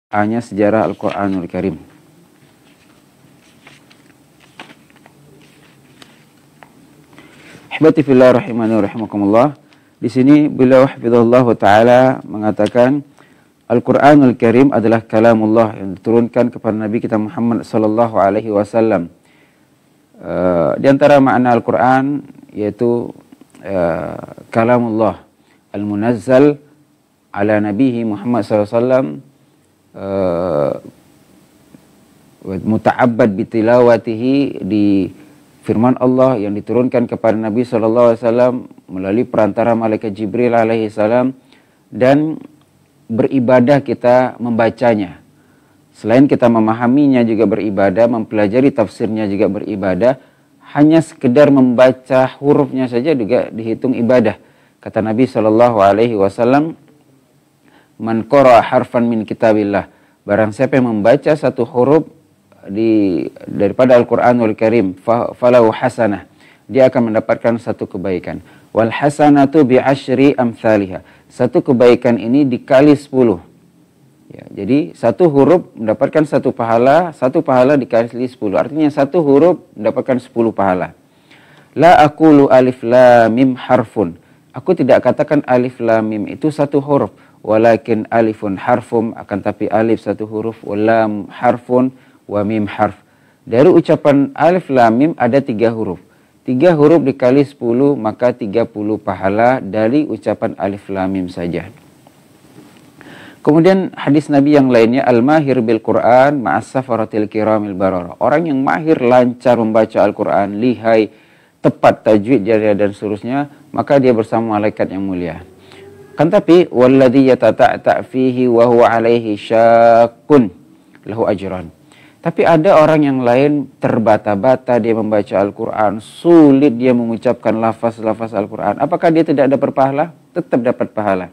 hanya sejarah Al-Quranul Karim. Ahbati fillah rahimani wa rahimakumullah. Di sini beliau hafizahullah ta'ala mengatakan Al-Quranul Karim adalah kalamullah yang diturunkan kepada Nabi kita Muhammad sallallahu alaihi wasallam. Di antara makna Al-Quran yaitu kalamullah al-munazzal ala nabihi Muhammad sallallahu alaihi wasallam, muta'abbad bitilawatihi, di firman Allah yang diturunkan kepada Nabi sallallahu alaihi wasallam melalui perantara malaikat Jibril alaihi salam, dan beribadah kita membacanya. Selain kita memahaminya juga beribadah, mempelajari tafsirnya juga beribadah. Hanya sekedar membaca hurufnya saja juga dihitung ibadah. Kata Nabi sallallahu alaihi wasallam, "Man qara'a harfan min kitabillah." Barang siapa yang membaca satu huruf daripada Al-Quranul Karim, falahu hasanah, dia akan mendapatkan satu kebaikan. Wal hasanatu bi asyri amsalihha. Satu kebaikan ini dikali 10. Ya, jadi satu huruf mendapatkan satu pahala dikali 10. Artinya satu huruf mendapatkan 10 pahala. La aqulu alif lam mim harfun. Aku tidak katakan alif lam mim itu satu huruf, walakin alifun harfum, akan tapi alif satu huruf, lam harfun, wa mim harf. Dari ucapan alif lam mim ada 3 huruf. 3 huruf dikali 10 maka 30 pahala dari ucapan alif lam mim saja. Kemudian hadis Nabi yang lainnya, al-mahir bil Quran ma'as safaratil kiramil barara. Orang yang mahir, lancar membaca Al-Quran, lihai, tepat tajwid dan seterusnya, maka dia bersama malaikat yang mulia. Kan tapi walladzi yatata'ta fihi wa huwa alaihi syaqqun lahu ajran. Tapi ada orang yang lain terbata-bata dia membaca Al-Quran, sulit dia mengucapkan lafaz-lafaz Al-Quran. Apakah dia tidak dapat pahala? Tetap dapat pahala.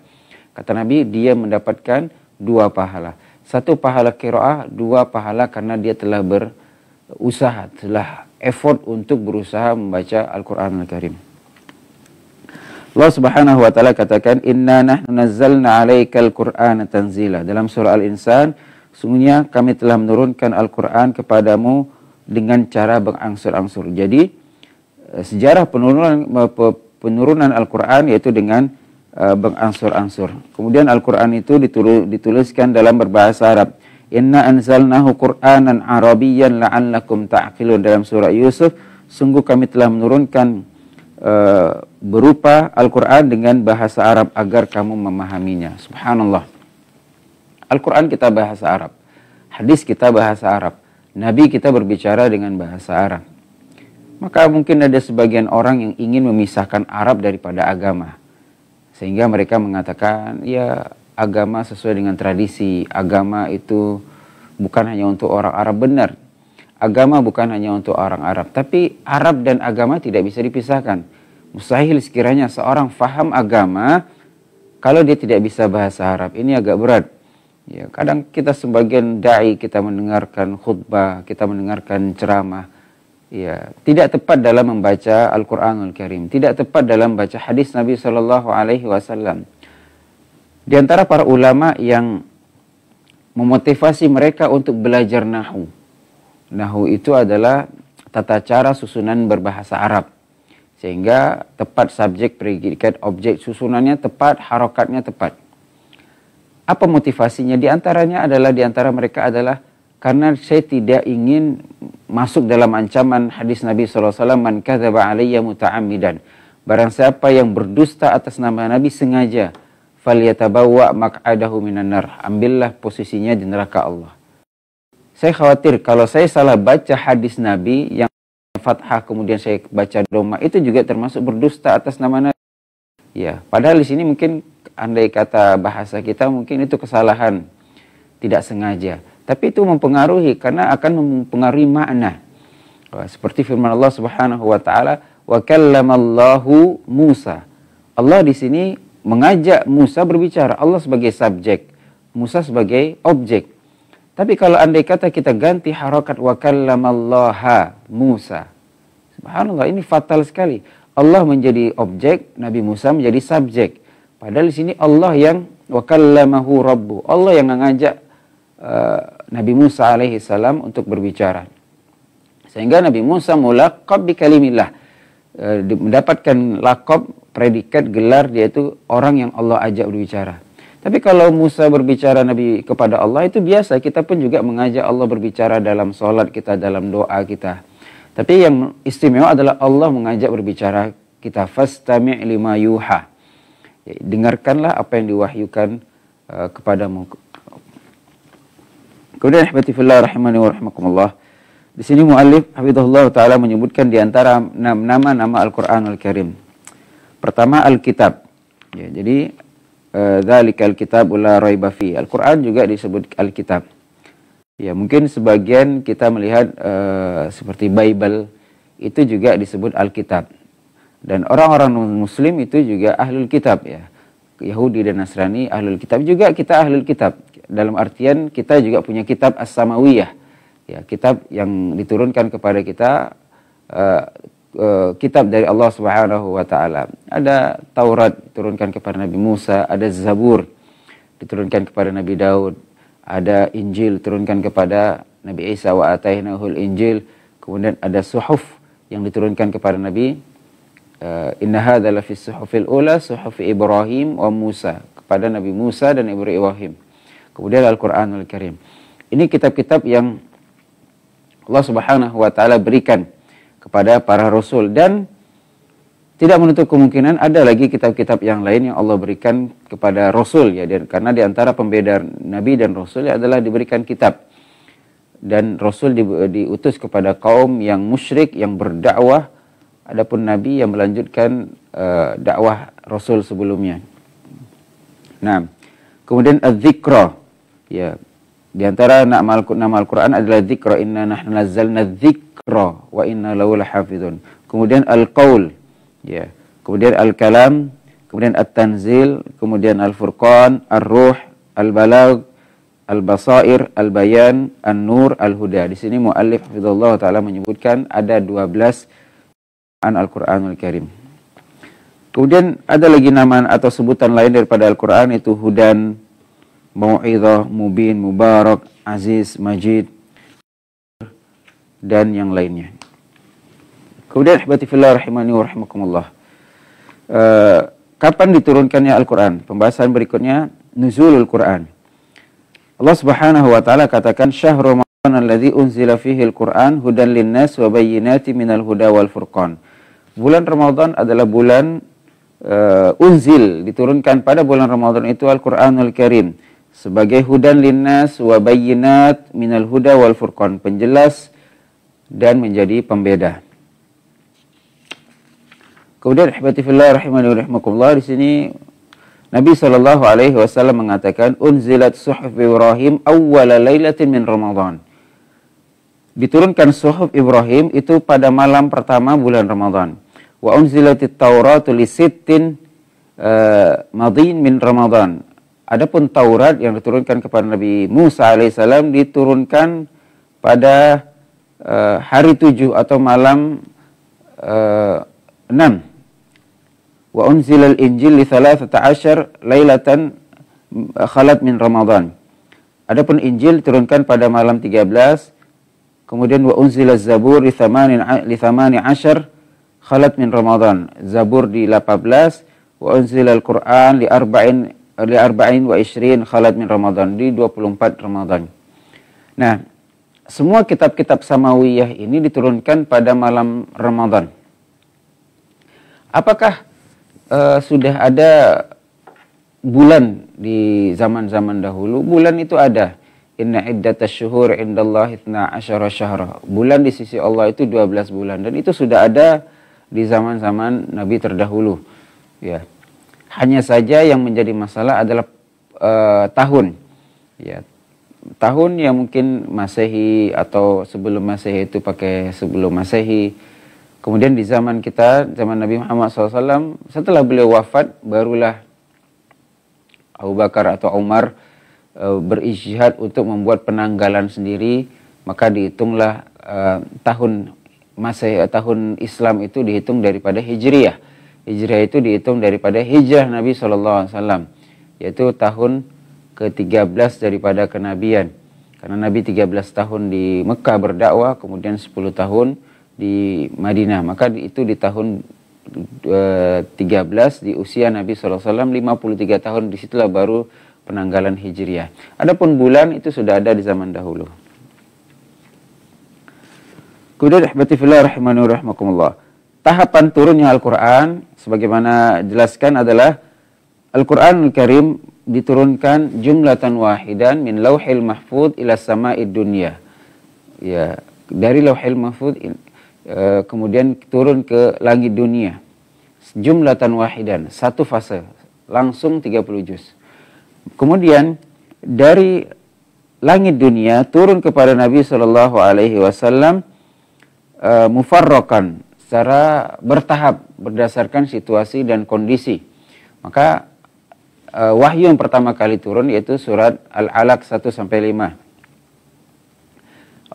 Kata Nabi, dia mendapatkan 2 pahala. 1 pahala qiraah, 2 pahala karena dia telah berusaha, telah effort untuk berusaha membaca Al-Quran Al-Karim. Allah Subhanahu wa taala katakan, "Inna nahnu nazzalna 'alaikal Qur'ana tanzila." Dalam surah Al-Insan, sungguhnya kami telah menurunkan Al-Quran kepadamu dengan cara berangsur-angsur. Jadi sejarah penurunan Al-Quran yaitu dengan berangsur-angsur. Kemudian Al-Quran itu dituliskan dalam berbahasa Arab. Inna anzalnahu Qur'anan Arabiyyan la'allakum ta'qilun. Dalam surah Yusuf, sungguh kami telah menurunkan berupa Al-Quran dengan bahasa Arab agar kamu memahaminya. Subhanallah. Al-Quran kita bahasa Arab, hadis kita bahasa Arab, Nabi kita berbicara dengan bahasa Arab. Maka mungkin ada sebagian orang yang ingin memisahkan Arab daripada agama, sehingga mereka mengatakan, ya agama sesuai dengan tradisi, agama itu bukan hanya untuk orang Arab. Benar, agama bukan hanya untuk orang Arab, tapi Arab dan agama tidak bisa dipisahkan. Mustahil sekiranya seorang faham agama kalau dia tidak bisa bahasa Arab. Ini agak berat. Ya, kadang kita sebagian dai, kita mendengarkan khutbah, kita mendengarkan ceramah, ya, tidak tepat dalam membaca Al-Quranul Karim, tidak tepat dalam membaca hadis Nabi sallallahu alaihi wasallam. Di antara para ulama yang memotivasi mereka untuk belajar nahu. Nahu itu adalah tata cara susunan berbahasa Arab, sehingga tepat subjek, predikat, objek, susunannya tepat, harokatnya tepat. Apa motivasinya? Di antara mereka adalah karena saya tidak ingin masuk dalam ancaman hadis Nabi SAW, man kadzaba alayya muta'ammidan. Barang siapa yang berdusta atas nama Nabi sengaja, falyatabawwa maq'adahu minan nar. Ambillah posisinya di neraka Allah. Saya khawatir kalau saya salah baca hadis Nabi yang fathah kemudian saya baca doma, itu juga termasuk berdusta atas nama Nabi. Ya, padahal di sini mungkin andai kata bahasa kita mungkin itu kesalahan, tidak sengaja. Tapi itu mempengaruhi karena akan mempengaruhi makna. Seperti firman Allah Subhanahu wa taala, "Wa kallamallahu Musa." Allah di sini mengajak Musa berbicara, Allah sebagai subjek, Musa sebagai objek. Tapi kalau andai kata kita ganti harokat wa kallamallaha Musa, subhanallah, ini fatal sekali. Allah menjadi objek, Nabi Musa menjadi subjek. Padahal di sini Allah yang wa kallamahu rabbu, Allah yang mengajak Nabi Musa alaihi salam untuk berbicara. Sehingga Nabi Musa mulaqab bi kalimillah, mendapatkan laqab, predikat, gelar, dia itu orang yang Allah ajak berbicara. Tapi kalau Musa berbicara Nabi kepada Allah itu biasa, kita pun juga mengajak Allah berbicara dalam sholat kita, dalam doa kita. Tapi yang istimewa adalah Allah mengajak berbicara kita, fastami' lima yuha. Dengarkanlah apa yang diwahyukan kepadamu. Kemudian ihbatifillah rahimani wa rahimakumullah. Di sini muallif hafizahullah taala menyebutkan di antara nama-nama Al-Qur'anul Karim. Pertama Al-Kitab. Ya, jadi dzalikal kitabul la raiba fi. Al-Qur'an juga disebut Al-Kitab. Ya, mungkin sebagian kita melihat seperti Bible itu juga disebut Alkitab. Dan orang-orang muslim itu juga ahlul kitab ya. Yahudi dan Nasrani ahlul kitab, juga kita ahlul kitab. Dalam artian kita juga punya kitab as-samawiyah. Ya, kitab yang diturunkan kepada kita, kitab dari Allah Subhanahu wa taala. Ada Taurat diturunkan kepada Nabi Musa, ada Zabur diturunkan kepada Nabi Daud. Ada Injil turunkan kepada Nabi Isa, wa atainahul Injil. Kemudian ada suhuf yang diturunkan kepada Nabi, inna hadza la fis suhufil ula suhufi Ibrahim wa Musa, kepada Nabi Musa dan Ibrahim. Kemudian Al-Qur'anul Karim. Ini kitab-kitab yang Allah Subhanahu wa taala berikan kepada para rasul, dan tidak menutup kemungkinan ada lagi kitab-kitab yang lain yang Allah berikan kepada Rasul ya, karena di antara pembeda Nabi dan Rasul adalah diberikan kitab. Dan Rasul diutus kepada kaum yang musyrik yang berdakwah, adapun Nabi yang melanjutkan dakwah Rasul sebelumnya. Nah, kemudian Az-Zikra ya, di antara nama Al-Qur'an adalah Zikra, inna nahnu nazzalna dzikra wa inna lahu lahafizun. Kemudian Al-Qaul ya, kemudian Al-Kalam, kemudian At-Tanzil, kemudian Al-Furqan, Ar-Ruh, Al-Balagh, Al-Basair, Al-Bayan, An-Nur, Al-Huda. Di sini muallif hafizallahu taala menyebutkan ada 12 Al-Qur'anul Karim. Kemudian ada lagi nama atau sebutan lain daripada Al-Qur'an, itu Hudan, Mau'izah, Mubin, Mubarak, Aziz, Majid, dan yang lainnya. Kemudian ihbati fillah rahimani wa rahimakumullah. Kapan diturunkannya Al-Qur'an? Pembahasan berikutnya nuzulul Qur'an. Allah Subhanahu wa taala katakan syahrul ramadan alladzi unzila fihi al-Qur'an hudan linnas wa bayyinatin minal huda wal furqan. Bulan Ramadan adalah bulan unzil, diturunkan pada bulan Ramadan itu Al-Qur'anul Karim sebagai hudan linnas wa bayyinat minal huda wal furqan, penjelas dan menjadi pembeda. Kemudian ihbati fillah rahimani wa rahimakumullah, di sini Nabi sallallahu alaihi wasallam mengatakan unzilat suhuf Ibrahim awwala lailatin min Ramadan. Diturunkan suhuf Ibrahim itu pada malam pertama bulan Ramadan. Wa unzilatit Tauratu li sittin madin min Ramadan. Adapun Taurat yang diturunkan kepada Nabi Musa alaihissalam diturunkan pada hari 7 atau malam 6. Wa unzilal Injil li 13 lailatan khalat min Ramadan. Adapun Injil diturunkan pada malam 13. Kemudian wa unzilaz Zabur li 18 khalat min Ramadan. Zabur di 18, wa unzilal Qur'an li 24 khalat min Ramadan, di 24 Ramadan. Nah, semua kitab-kitab samawiyah ini diturunkan pada malam Ramadan. Apakah sudah ada bulan di zaman-zaman dahulu? Bulan itu ada. Inna iddatash syuhur indallahi 12 syahra. Bulan di sisi Allah itu 12 bulan, dan itu sudah ada di zaman-zaman Nabi terdahulu. Ya. Hanya saja yang menjadi masalah adalah tahun. Ya. Tahun yang mungkin Masehi atau sebelum Masehi itu pakai sebelum Masehi. Kemudian di zaman kita, zaman Nabi Muhammad SAW, setelah beliau wafat, barulah Abu Bakar atau Umar berijtihad untuk membuat penanggalan sendiri. Maka dihitunglah tahun Masehi, tahun Islam itu dihitung daripada Hijriyah. Hijriyah itu dihitung daripada hijrah Nabi SAW, yaitu tahun ke-13 daripada kenabian. Karena Nabi 13 tahun di Mekah berdakwah, kemudian 10 tahun di Madinah. Maka itu di tahun 13 di usia Nabi SAW, 53 tahun, disitulah baru penanggalan Hijriah. Adapun bulan itu sudah ada di zaman dahulu. Kemudian rahmati fillah rahimani wa rahmakumullah. Tahapan turunnya Al-Quran sebagaimana jelaskan adalah Al-Quran Al-Karim diturunkan jumlatan wahidan min lauhil mahfud ila sama'id dunya. Ya, dari lauhil mahfud kemudian turun ke langit dunia. Jumlatan wahidan, satu fase, langsung 30 juz. Kemudian dari langit dunia turun kepada Nabi sallallahu alaihi wasallam mufarraqan, secara bertahap berdasarkan situasi dan kondisi. Maka wahyu yang pertama kali turun yaitu surat Al-Alaq 1-5.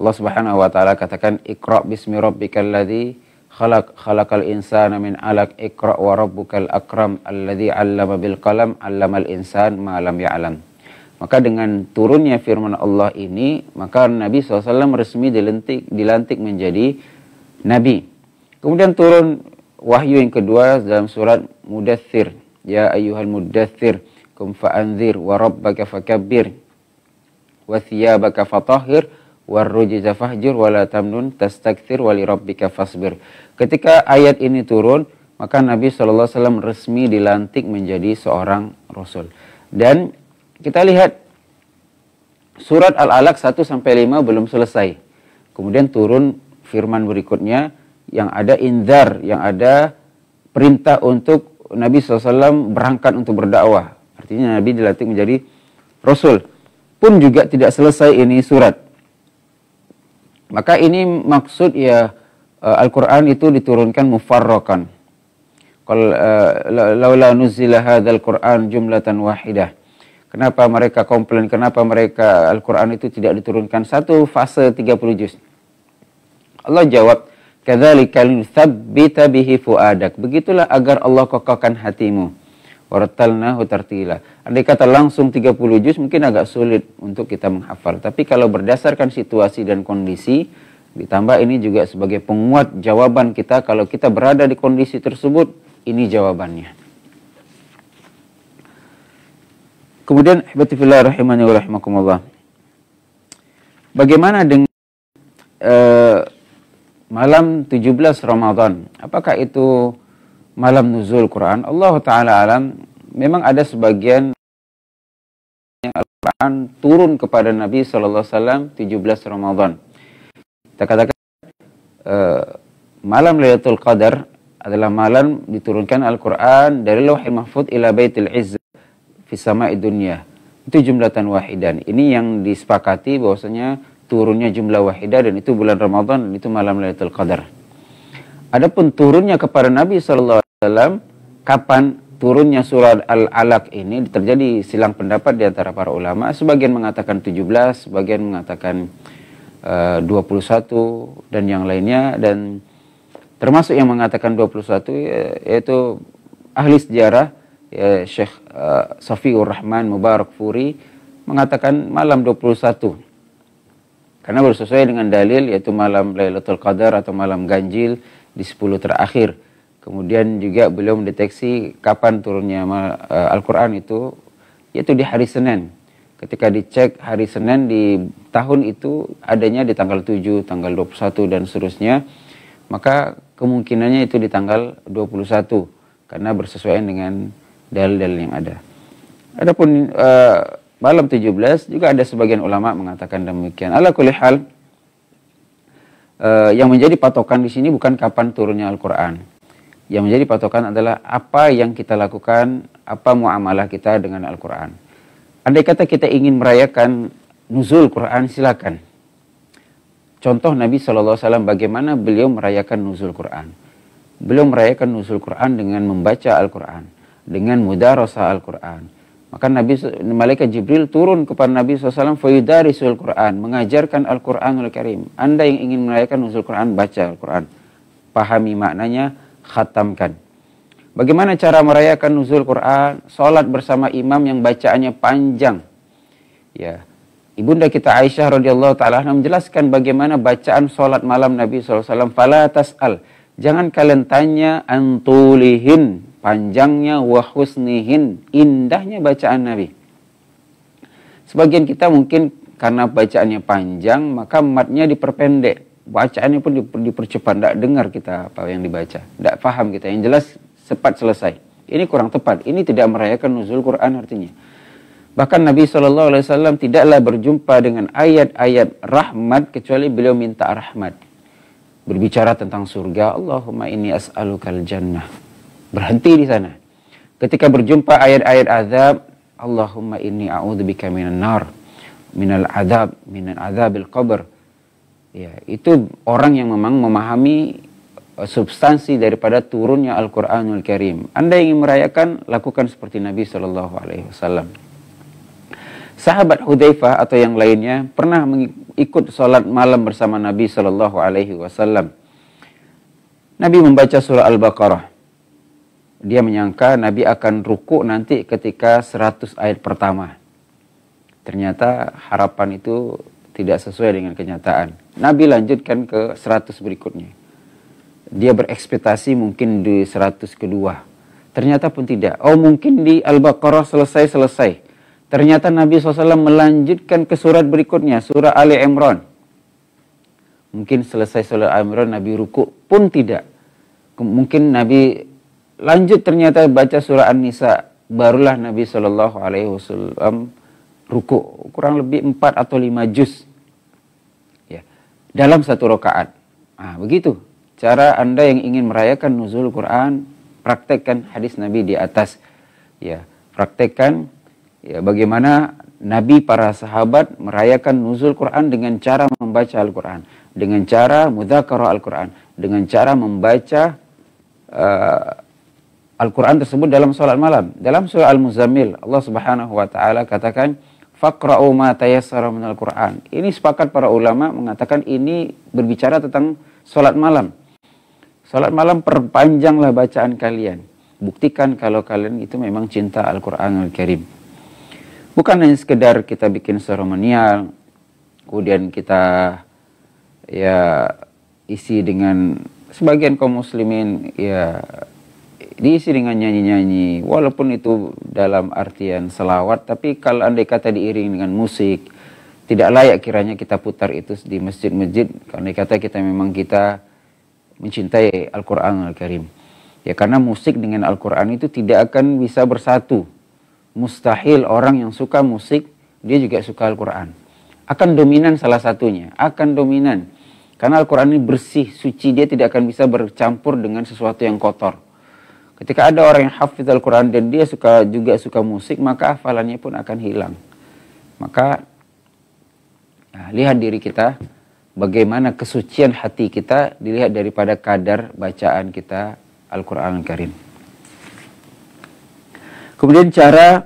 Allah Subhanahu wa taala katakan, Iqra bismi rabbikal ladzi khalaqal insana min 'alaq, Iqra wa rabbukal akram alladzi 'allama bil qalam 'allamal insan ma lam ya'lam. Maka dengan turunnya firman Allah ini, maka Nabi SAW resmi dilantik menjadi Nabi. Kemudian turun wahyu yang kedua dalam surat Mudaththir. Ya ayyuhal mudaththir, kum fa'anzir, wa rabbaka fakabbir, wa thiyabaka fatahhir, wa rujza fahjur, wa la tamnun tastakthir, wa li rabbika fasbir. Ketika ayat ini turun, maka Nabi SAW resmi dilantik menjadi seorang Rasul. Dan kita lihat surat Al-Alaq 1-5 belum selesai. Kemudian turun firman berikutnya yang ada inzar, yang ada perintah untuk Nabi SAW berangkat untuk berdakwah. Artinya Nabi dilantik menjadi Rasul. Pun juga tidak selesai ini surat. Maka ini maksud ya Al-Quran itu diturunkan mufarraqan. Laula nuzila hadzal Quran jumlatan wahidah. Kenapa mereka komplain? Kenapa mereka Al-Quran itu tidak diturunkan satu fase 30 juz? Allah jawab, kadzalika linutsabbita bihi fuadak. Begitulah agar Allah kokohkan hatimu. Warattalnahu tartila. Andai kata langsung 30 juz mungkin agak sulit untuk kita menghafal. Tapi kalau berdasarkan situasi dan kondisi, ditambah ini juga sebagai penguat jawaban kita kalau kita berada di kondisi tersebut, ini jawabannya. Kemudian ihbati fillah rahimani wa rahimakumullah. Bagaimana dengan malam 17 Ramadan? Apakah itu malam nuzul Quran? Allah Ta'ala alam, memang ada sebagian Al-Quran turun kepada Nabi SAW 17 Ramadan. Kita katakan malam Lailatul Qadar adalah malam diturunkan Al-Quran dari Lauhil Mahfuz ila Baitul Izz fi sama'id dunya. Itu jumlatan wahidan. Ini yang disepakati bahwasanya turunnya jumlah wahidah dan itu bulan Ramadan dan itu malam Lailatul Qadar. Adapun turunnya kepada Nabi SAW, kapan turunnya surat Al-Alaq ini, terjadi silang pendapat di antara para ulama. Sebagian mengatakan 17, sebagian mengatakan 21 dan yang lainnya, dan termasuk yang mengatakan 21 yaitu ahli sejarah Syekh Safiur Rahman Mubarak Furi mengatakan malam 21. Karena bersesuai dengan dalil yaitu malam Lailatul Qadar atau malam ganjil di 10 terakhir. Kemudian juga beliau mendeteksi kapan turunnya Al-Quran itu, yaitu di hari Senin. Ketika dicek hari Senin di tahun itu adanya di tanggal 7, tanggal 21 dan seterusnya, maka kemungkinannya itu di tanggal 21 karena bersesuaian dengan dalil-dalil yang ada. Adapun malam 17 juga ada sebagian ulama mengatakan demikian. Ala kulli hal, yang menjadi patokan di sini bukan kapan turunnya Al-Quran. Yang menjadi patokan adalah apa yang kita lakukan, apa muamalah kita dengan Al-Quran. Andai kata kita ingin merayakan nuzul Quran, silakan. Contoh Nabi SAW bagaimana beliau merayakan nuzul Quran. Beliau merayakan nuzul Quran dengan membaca Al-Quran, dengan mudarasah Al-Quran. Maka malaikat Jibril turun kepada Nabi SAW, fayudarisul Quran, mengajarkan Al-Quranul Karim. Anda yang ingin merayakan nuzul Quran, baca Al-Quran, pahami maknanya, khatamkan. Bagaimana cara merayakan nuzul Quran? Salat bersama imam yang bacaannya panjang. Ya, Ibunda kita Aisyah radhiyallahu taala menjelaskan bagaimana bacaan salat malam Nabi SAW. Fala tas'al, jangan kalian tanya antulihin, panjangnya, wa husnihin, indahnya bacaan Nabi. Sebagian kita mungkin karena bacaannya panjang, maka matnya diperpendek. Bacaannya pun dipercepat, tidak dengar kita apa yang dibaca. Tidak paham kita, yang jelas cepat selesai. Ini kurang tepat, ini tidak merayakan nuzul Quran artinya. Bahkan Nabi SAW tidaklah berjumpa dengan ayat-ayat rahmat kecuali beliau minta rahmat. Berbicara tentang surga, Allahumma inni as'alukal jannah. Berhenti di sana. Ketika berjumpa ayat-ayat azab, Allahumma inni a'udzubika minan nar, minal adzabil qabr. Ya, itu orang yang memang memahami substansi daripada turunnya Al-Quranul Karim. Anda ingin merayakan, lakukan seperti Nabi SAW. Sahabat Hudzaifah atau yang lainnya pernah ikut sholat malam bersama Nabi SAW. Nabi membaca surah Al-Baqarah. Dia menyangka Nabi akan ruku nanti ketika 100 ayat pertama. Ternyata harapan itu tidak sesuai dengan kenyataan. Nabi lanjutkan ke 100 berikutnya. Dia berekspektasi mungkin di 100 kedua. Ternyata pun tidak. Oh, mungkin di Al-Baqarah selesai. Ternyata Nabi SAW melanjutkan ke surat berikutnya, surah Ali Imran. Mungkin selesai surah Ali Imran, Nabi ruku pun tidak. Mungkin Nabi lanjut ternyata baca surah An-Nisa. Barulah Nabi SAW ruku. Kurang lebih 4 atau 5 juz. Ya, dalam satu rakaat. Nah, begitu. Cara Anda yang ingin merayakan nuzul Quran, praktekkan hadis Nabi di atas. Ya, praktekkan. Ya, bagaimana Nabi para sahabat merayakan nuzul Quran dengan cara membaca Al-Quran, dengan cara mudzakarah Al-Quran, dengan cara membaca Al-Quran tersebut dalam salat malam. Dalam surah Al-Muzammil, Allah Subhanahu wa taala katakan, "Faqra'u ma tayassara minal Quran." Ini sepakat para ulama mengatakan ini berbicara tentang salat malam. Salat malam, perpanjanglah bacaan kalian. Buktikan kalau kalian itu memang cinta Al-Quranul Karim. Bukan hanya sekedar kita bikin seremonial, kemudian kita ya isi dengan sebagian kaum muslimin ya diisi dengan nyanyi-nyanyi, walaupun itu dalam artian selawat, tapi kalau andai kata diiring dengan musik, tidak layak kiranya kita putar itu di masjid-masjid, andai kata kita memang kita mencintai Al-Quran Al-Karim. Ya, karena musik dengan Al-Quran itu tidak akan bisa bersatu. Mustahil orang yang suka musik, dia juga suka Al-Quran. Akan dominan salah satunya, akan dominan. Karena Al-Quran ini bersih, suci, dia tidak akan bisa bercampur dengan sesuatu yang kotor. Ketika ada orang yang hafidz Al-Quran dan dia juga suka musik, maka hafalannya pun akan hilang. Maka lihat diri kita, bagaimana kesucian hati kita dilihat daripada kadar bacaan kita Al-Quran Al-Karim. Kemudian cara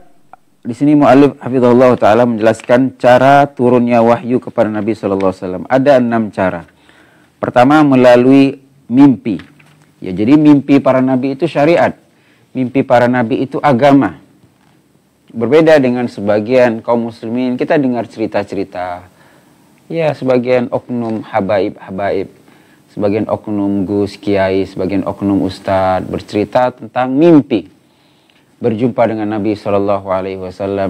di sini mu'allif hafizahullah taala menjelaskan cara turunnya wahyu kepada Nabi SAW. Ada 6 cara. Pertama, melalui mimpi. Ya, jadi mimpi para nabi itu syariat. Mimpi para nabi itu agama. Berbeda dengan sebagian kaum muslimin, kita dengar cerita-cerita. Ya, sebagian oknum habaib, sebagian oknum gus kiai, sebagian oknum ustadz bercerita tentang mimpi. Berjumpa dengan Nabi SAW,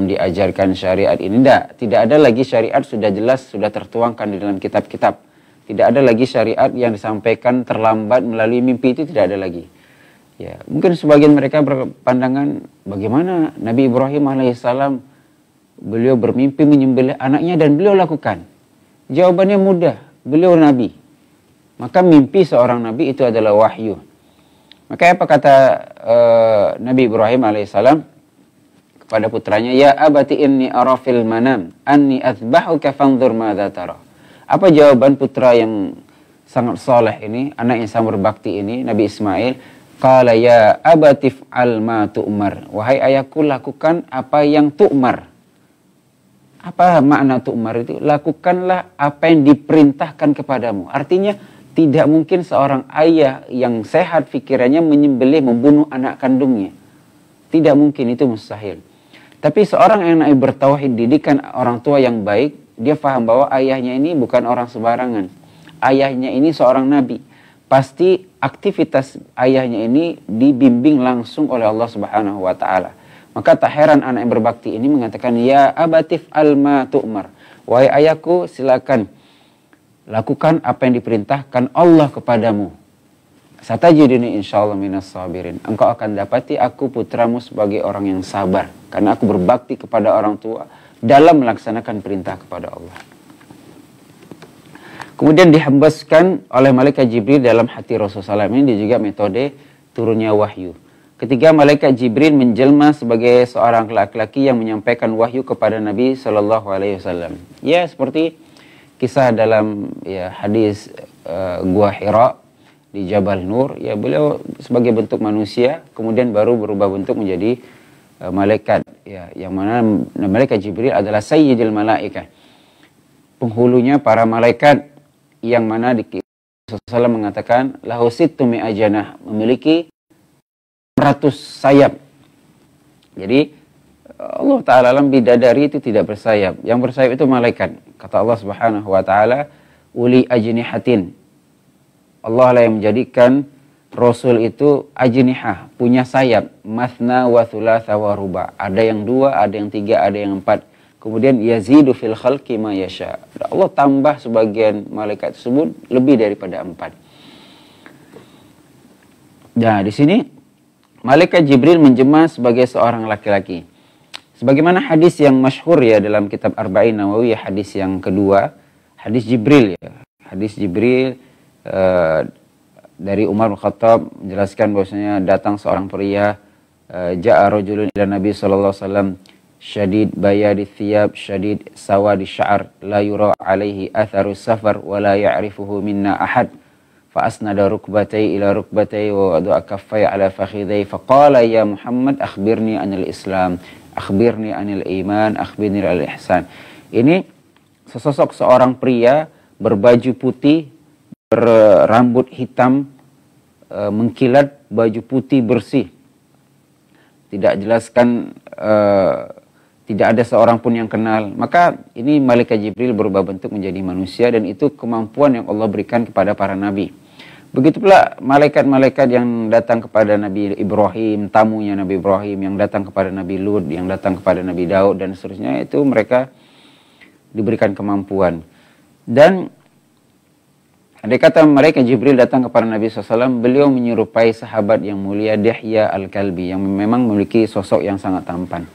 diajarkan syariat ini. Tidak ada lagi syariat, sudah jelas, sudah tertuangkan di dalam kitab-kitab. Tidak ada lagi syariat yang disampaikan terlambat melalui mimpi, itu tidak ada lagi. Ya, mungkin sebagian mereka berpandangan, bagaimana Nabi Ibrahim alaihissalam, beliau bermimpi menyembelih anaknya dan beliau lakukan. Jawabannya mudah, beliau Nabi. Maka mimpi seorang Nabi itu adalah wahyu. Maka apa kata Nabi Ibrahim alaihissalam kepada putranya, ya abati inni ara fil manam anni athbahuka fanzur madza tara. Apa jawaban putra yang sangat saleh ini, anak yang sangat berbakti ini, Nabi Ismail? Qala ya abati fa'al ma tu'mar. Wahai ayahku, lakukan apa yang tu'mar. Apa makna tu'mar itu? Lakukanlah apa yang diperintahkan kepadamu. Artinya tidak mungkin seorang ayah yang sehat pikirannya menyembelih, membunuh anak kandungnya. Tidak mungkin, itu mustahil. Tapi seorang anak yang bertauhid, didikan orang tua yang baik, Dia paham bahwa ayahnya ini bukan orang sembarangan. Ayahnya ini seorang nabi. Pasti aktivitas ayahnya ini dibimbing langsung oleh Allah Subhanahu wa taala. Maka tak heran anak yang berbakti ini mengatakan, ya abatif alma tu'mar. Wahai ayahku, silakan lakukan apa yang diperintahkan Allah kepadamu. Satajiduni insyaallah minas sabirin. Engkau akan dapati aku putramu sebagai orang yang sabar. Karena aku berbakti kepada orang tua dalam melaksanakan perintah kepada Allah. Kemudian dihembuskan oleh malaikat Jibril dalam hati Rasulullah SAW. Ini juga metode turunnya wahyu. Ketika malaikat Jibril menjelma sebagai seorang laki-laki yang menyampaikan wahyu kepada Nabi SAW. Ya, seperti kisah dalam hadis Gua Hira di Jabal Nur, ya beliau sebagai bentuk manusia, kemudian baru berubah bentuk menjadi malaikat, ya, yang mana malaikat Jibril adalah sayyidil malaikah, penghulunya para malaikat, yang mana Rasulullah mengatakan lahu sittu mi'a janah, memiliki 100 sayap. Jadi Allah Ta'ala alam bidadari itu tidak bersayap, yang bersayap itu malaikat. Kata Allah Subhanahu wa Ta'ala, uli ajnihatin. Allah lah yang menjadikan Rasul itu ajnihah, punya sayap, mathna wa thulatha wa ruba. Ada yang 2, ada yang 3, ada yang 4. Kemudian yazidu fil khalqi ma yasha. Allah tambah sebagian malaikat tersebut lebih daripada 4. Nah, di sini malaikat Jibril menjelma sebagai seorang laki-laki. Sebagaimana hadis yang masyhur ya dalam kitab Arba'in Nawawi, hadis yang kedua, hadis Jibril ya. Hadis Jibril dari Umar bin Khattab menjelaskan bahwasanya datang seorang pria, ja'a rajulun ila Nabi sallallahu alaihi wasallam syadid bayadi thiyab syadid sawadi sya'ar la yura alaihi atharu safar wa la ya'rifuhu minna ahad fa asnada rukbatai ila rukbatai wa wada'a kaffai ala fakhidai fa qala ya Muhammad akhbirni anil Islam, akhbirni anil iman, akhbirni anil ihsan. Ini sesosok seorang pria berbaju putih, berambut hitam, mengkilat, baju putih bersih. Tidak jelaskan, tidak ada seorang pun yang kenal. Maka ini malaikat Jibril berubah bentuk menjadi manusia, dan itu kemampuan yang Allah berikan kepada para nabi. Begitu pula malaikat-malaikat yang datang kepada Nabi Ibrahim, tamunya Nabi Ibrahim, yang datang kepada Nabi Lut, yang datang kepada Nabi Daud, dan seterusnya, itu mereka diberikan kemampuan. Dan andai kata malaikat Jibril datang kepada Nabi SAW, beliau menyerupai sahabat yang mulia Dihya Al-Kalbi, yang memang memiliki sosok yang sangat tampan.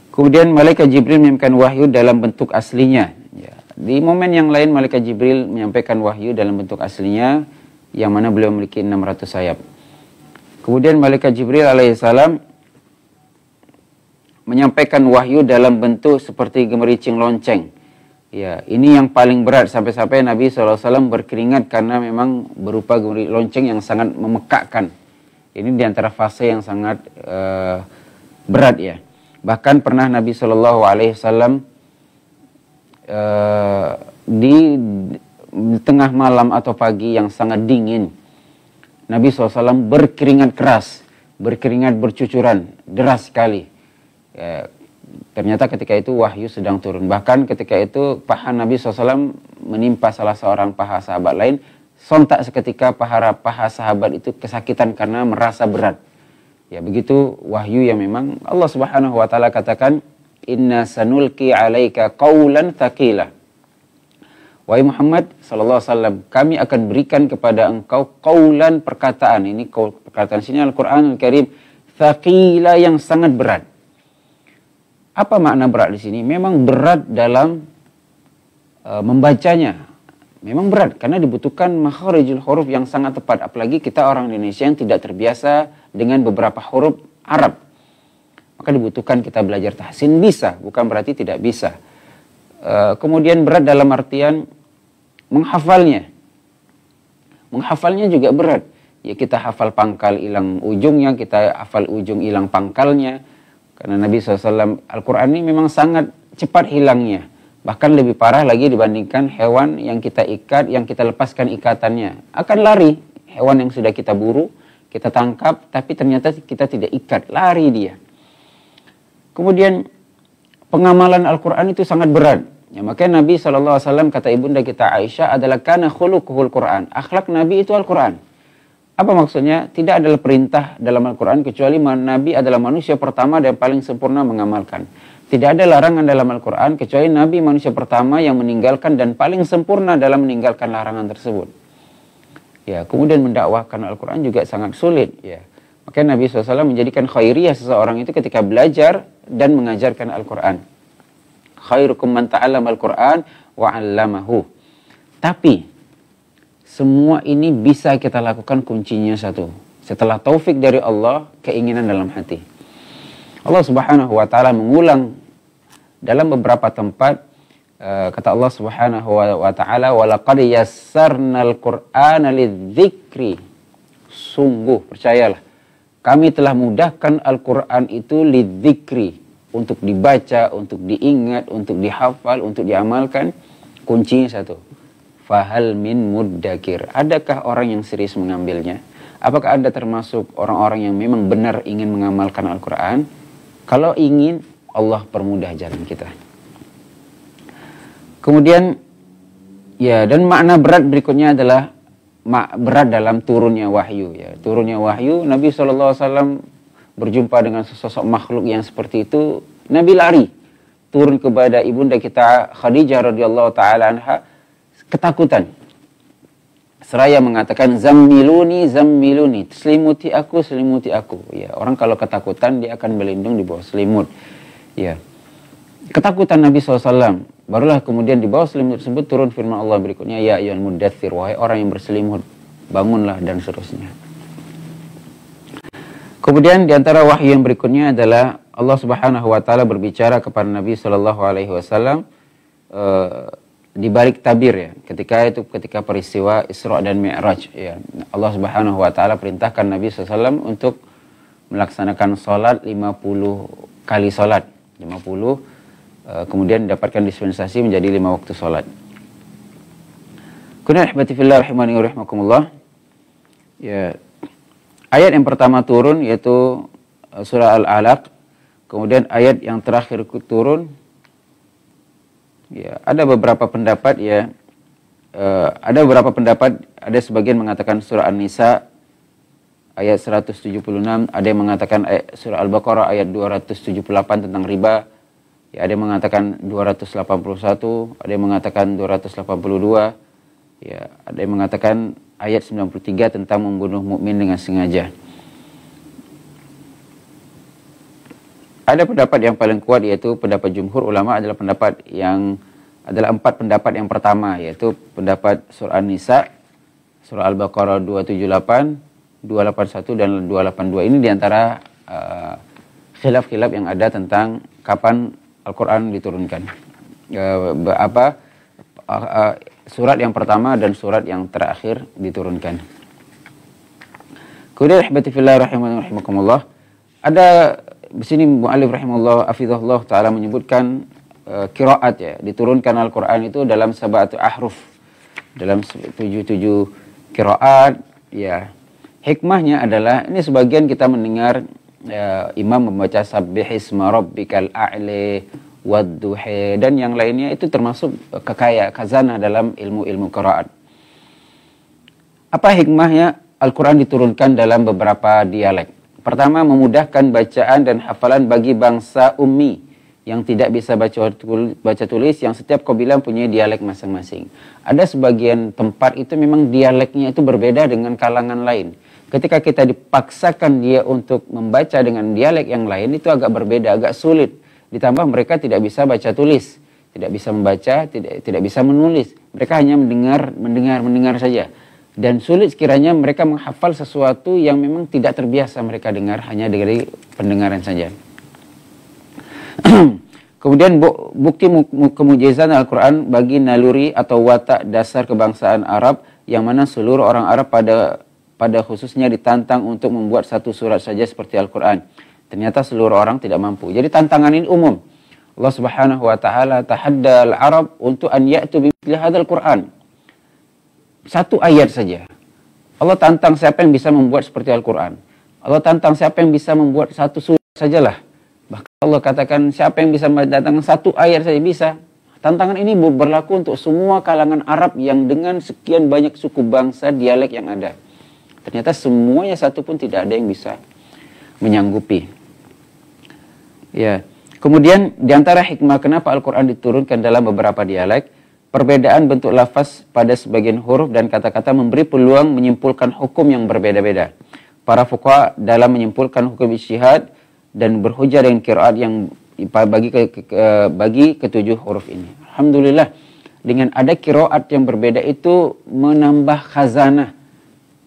Kemudian malaikat Jibril menyampaikan wahyu dalam bentuk aslinya. Ya. Di momen yang lain malaikat Jibril menyampaikan wahyu dalam bentuk aslinya, yang mana beliau memiliki 600 sayap. Kemudian malaikat Jibril alaihissalam menyampaikan wahyu dalam bentuk seperti gemericing lonceng. Ya, ini yang paling berat, sampai-sampai Nabi SAW berkeringat karena memang berupa lonceng yang sangat memekakkan. Ini diantara fase yang sangat berat ya. Bahkan pernah Nabi SAW di tengah malam atau pagi yang sangat dingin, Nabi SAW berkeringat keras, berkeringat bercucuran, deras sekali. Ya, ternyata ketika itu wahyu sedang turun. Bahkan ketika itu paha Nabi SAW menimpa salah seorang paha sahabat lain. Sontak seketika paha sahabat itu kesakitan karena merasa berat. Ya, begitu wahyu yang memang Allah Subhanahu wa Ta'ala katakan, inna sanulki alaika qawlan thaqila. Wahai Muhammad sallallahu alaihi wasallam, kami akan berikan kepada engkau qawlan, perkataan. Ini perkataan sini Al-Qur'an Al-Karim, thaqila, yang sangat berat. Apa makna berat di sini? Memang berat dalam membacanya. Memang berat karena dibutuhkan makharijul huruf yang sangat tepat. Apalagi kita orang Indonesia yang tidak terbiasa dengan beberapa huruf Arab. Maka dibutuhkan kita belajar tahsin, bisa, bukan berarti tidak bisa. Kemudian berat dalam artian menghafalnya. Menghafalnya juga berat. Ya, kita hafal pangkal hilang ujungnya, kita hafal ujung hilang pangkalnya. Karena Nabi SAW, Al-Quran ini memang sangat cepat hilangnya. Bahkan lebih parah lagi dibandingkan hewan yang kita ikat, yang kita lepaskan ikatannya. Akan lari. Hewan yang sudah kita buru, kita tangkap, tapi ternyata kita tidak ikat. Lari dia. Kemudian Pengamalan Al-Quran itu sangat berat. Ya, makanya Nabi SAW kata ibunda kita Aisyah adalah kana khuluquhul Quran. Akhlak Nabi itu Al-Quran. Apa maksudnya? Tidak adalah perintah dalam Al-Quran kecuali Nabi adalah manusia pertama dan paling sempurna mengamalkan. Tidak ada larangan dalam Al-Quran kecuali Nabi manusia pertama yang meninggalkan dan paling sempurna dalam meninggalkan larangan tersebut. Ya, kemudian mendakwahkan Al-Quran juga sangat sulit. Ya. Makanya Nabi SAW menjadikan khairiyah seseorang itu ketika belajar dan mengajarkan Al-Quran. Khairukum man ta'allama Al-Quran wa 'allamahu. Tapi semua ini bisa kita lakukan, kuncinya satu. Setelah taufik dari Allah, keinginan dalam hati. Allah Subhanahu wa taala mengulang dalam beberapa tempat, kata Allah Subhanahu wa taala, "Walaqad yassarnal Qur'ana lidzikri." Sungguh, percayalah, kami telah mudahkan Al-Quran itu lidzikri, untuk dibaca, untuk diingat, untuk dihafal, untuk diamalkan. Kuncinya satu. Fahal min muddakir. Adakah orang yang serius mengambilnya? Apakah Anda termasuk orang-orang yang memang benar ingin mengamalkan Al-Quran? Kalau ingin, Allah permudah jalan kita. Kemudian, ya, dan makna berat berikutnya adalah berat dalam turunnya wahyu. Ya. Turunnya wahyu, Nabi SAW berjumpa dengan sesosok makhluk yang seperti itu, Nabi lari. Turun kepada ibunda kita Khadijah radhiyallahu ta'ala anha, ketakutan. Seraya mengatakan, zammiluni, zammiluni, selimuti aku, selimuti aku. Ya, orang kalau ketakutan, dia akan berlindung di bawah selimut. Ya. Ketakutan Nabi SAW. Barulah kemudian di bawah selimut tersebut turun firman Allah berikutnya, ya ayyuhal muddatsir, wahai orang yang berselimut, bangunlah, dan seterusnya. Kemudian di antara wahyu yang berikutnya adalah Allah Subhanahu wa taala berbicara kepada Nabi sallallahu alaihi wasallam di balik tabir, ya. Ketika peristiwa Isra dan Mi'raj, ya. Allah Subhanahu wa taala perintahkan Nabi sallallahu alaihi wasallam untuk melaksanakan salat 50 kali salat. 50 kemudian dapatkan dispensasi menjadi 5 waktu sholat. Kemudian ahbati fillah rahimani wa rahimakumullah. Ya, ayat yang pertama turun yaitu surah Al-Alaq. Kemudian ayat yang terakhir turun, ya, ada beberapa pendapat, ya. Ada sebagian mengatakan surah An-Nisa ayat 176, ada yang mengatakan surah Al-Baqarah ayat 278 tentang riba. Ya, ada yang mengatakan 281, ada yang mengatakan 282, ya, ada yang mengatakan ayat 93 tentang membunuh mukmin dengan sengaja. Ada pendapat yang paling kuat, yaitu pendapat jumhur ulama adalah pendapat yang adalah 4 pendapat yang pertama, yaitu pendapat surah An-Nisa, surah Al-Baqarah 278, 281 dan 282. Ini diantara khilaf-khilaf yang ada tentang kapan Al-Quran diturunkan. Surat yang pertama dan surat yang terakhir diturunkan. Kemudian rahmati fillah rahimakumullah, ada di sini mu'allif rahimahullah hafizahullah taala menyebutkan qiraat, ya, diturunkan Al-Quran itu dalam 7 ahruf, dalam 7 qiraat, ya. Hikmahnya adalah, ini sebagian kita mendengar imam membaca sabbihisma rabbikal a'li wadduha dan yang lainnya, itu termasuk khazanah dalam ilmu-ilmu qiraat. Apa hikmahnya Al-Quran diturunkan dalam beberapa dialek? Pertama, memudahkan bacaan dan hafalan bagi bangsa ummi yang tidak bisa baca tulis, yang setiap kabilah punya dialek masing-masing. Ada sebagian tempat itu memang dialeknya itu berbeda dengan kalangan lain. Ketika kita dipaksakan dia untuk membaca dengan dialek yang lain, itu agak berbeda, agak sulit. Ditambah mereka tidak bisa baca tulis, tidak bisa membaca, tidak bisa menulis. Mereka hanya mendengar saja. Dan sulit sekiranya mereka menghafal sesuatu yang memang tidak terbiasa mereka dengar, hanya dari pendengaran saja. Kemudian bukti kemujizatan Al-Quran bagi naluri atau watak dasar kebangsaan Arab, yang mana seluruh orang Arab pada khususnya ditantang untuk membuat satu surat saja seperti Al-Quran. Ternyata seluruh orang tidak mampu. Jadi tantangan ini umum. Allah Subhanahu wa taala tahadda al-Arab untuk an ya'tu bi mithli hadzal Quran. Satu ayat saja. Allah tantang siapa yang bisa membuat seperti Al-Quran. Allah tantang siapa yang bisa membuat satu surat sajalah Bahkan Allah katakan siapa yang bisa mendatangkan satu ayat saja bisa. Tantangan ini berlaku untuk semua kalangan Arab yang dengan sekian banyak suku bangsa dialek yang ada. Ternyata semuanya satu pun tidak ada yang bisa menyanggupi. Ya. Kemudian di antara hikmah kenapa Al-Quran diturunkan dalam beberapa dialek, perbedaan bentuk lafaz pada sebagian huruf dan kata-kata memberi peluang menyimpulkan hukum yang berbeda-beda. Para fuqaha dalam menyimpulkan hukum ijtihad dan berhujjah dengan qiraat yang bagi ketujuh huruf ini. Alhamdulillah, dengan ada qiraat yang berbeda itu menambah khazanah,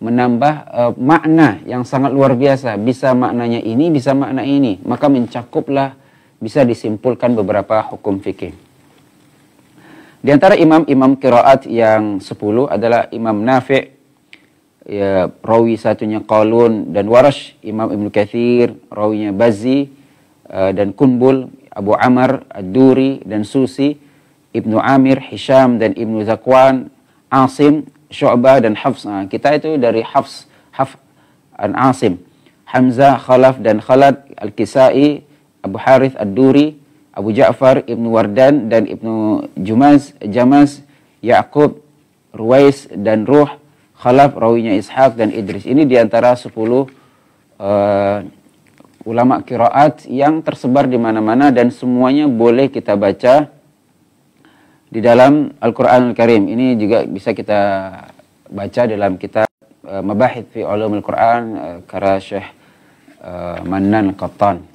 menambah makna yang sangat luar biasa. Bisa maknanya ini, bisa makna ini. Maka mencakuplah, bisa disimpulkan beberapa hukum fikih. Di antara imam-imam qiraat yang 10 adalah Imam Nafi', ya, rawi satunya Qalun dan Warash, Imam Ibnu Katsir, rawinya Bazzi dan Kunbul, Abu Amr Ad-Duri dan Susi, Ibnu Amir, Hisham dan Ibnu Zakwan, Asim, Syu'bah dan Hafs. Nah, kita itu dari Hafs an Asim, Hamzah, Khalaf dan Khalad, Al-Kisai, Abu Harith Ad-Duri, Abu Ja'far, Ibnu Wardan dan Ibnu Jamaz, Ya'qub, Ruwais dan Ruh, Khalaf, rawinya Ishaq dan Idris. Ini diantara 10 ulama qiraat yang tersebar di mana-mana dan semuanya boleh kita baca di dalam Al-Quran Al-Karim. Ini juga bisa kita baca dalam kitab Mabahith fi Ulumul Quran karya Syekh Mannan Qattan.